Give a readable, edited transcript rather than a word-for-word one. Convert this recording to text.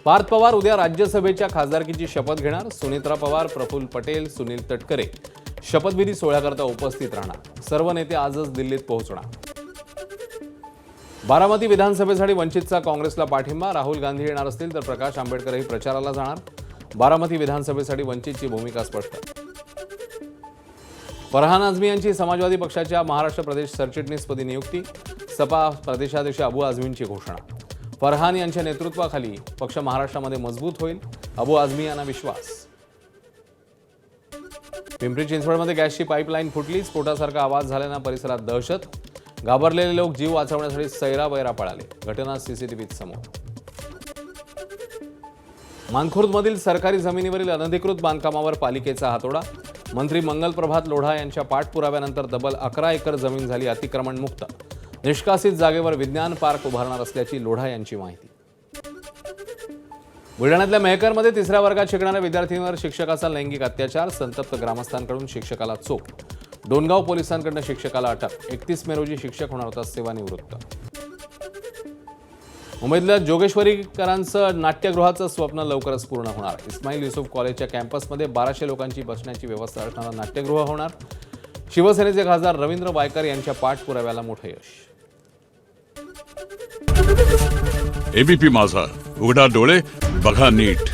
पार्थ पवार उद्या राज्यसभेच्या खासदारकीची शपथ घेणार। सुनेत्रा पवार, प्रफुल्ल पटेल, सुनील तटकरे शपथविधी सोहळ्याकरता उपस्थित राहणार। सर्व नेते आजच दिल्लीत पोहोचणार। बारामती विधानसभेसाठी वंचितचा काँग्रेसला पाठिंबा। राहुल गांधी येणार असतील तर प्रकाश आंबेडकरही प्रचाराला जाणार। बारामती विधानसभेसाठी वंचितची भूमिका स्पष्ट। फरहान आझमी यांची समाजवादी पक्षाच्या महाराष्ट्र प्रदेश सरचिटणीसपदी नियुक्ती। सपा प्रदेशाध्यक्ष अबू आझमींची घोषणा। फरहान यांच्या नेतृत्वाखाली पक्ष महाराष्ट्रामध्ये मजबूत होईल, अबू आझमी यांना विश्वास। पिंपरी चिंचवडमध्ये गॅसची पाईपलाईन फुटली। स्फोटासारखा आवाज झाल्यानं परिसरात दहशत। घाबरलेले लोक जीव वाचवण्यासाठी सैरावैरा पळाले। घटना सीसीटीव्हीत समोर। मानखुर्दमधील सरकारी जमिनीवरील अनधिकृत बांधकामावर पालिकेचा हातोडा। मंत्री मंगल प्रभात लोढा यांच्या पाठपुराव्यानंतर तब्बल 11 एकर जमीन झाली अतिक्रमण मुक्त। निष्कासित जागेवर विज्ञान पार्क उभारणार असल्याची लोढा यांची माहिती। बुलढाण्यातल्या मेहकरमध्ये 3ऱ्या वर्गात शिकणाऱ्या विद्यार्थ्यांवर शिक्षकाचा लैंगिक अत्याचार। संतप्त ग्रामस्थांकडून शिक्षकाला चोप। डोणगाव पोलिसांकडून शिक्षकाला अटक। 31 मे रोजी शिक्षक होणार होता सेवानिवृत्त। मुंबईतल्या जोगेश्वरीकरांचं नाट्यगृहाचं स्वप्न लवकरच पूर्ण होणार। इस्माईल युसुफ कॉलेजच्या कॅम्पसमध्ये 1200 लोकांची बसण्याची व्यवस्था असणारं नाट्यगृह होणार। शिवसेनेचे खासदार रवींद्र वायकर यांच्या पाठपुराव्याला मोठं यश। एबीपी माझा, उघडा डोळे बघा नीट।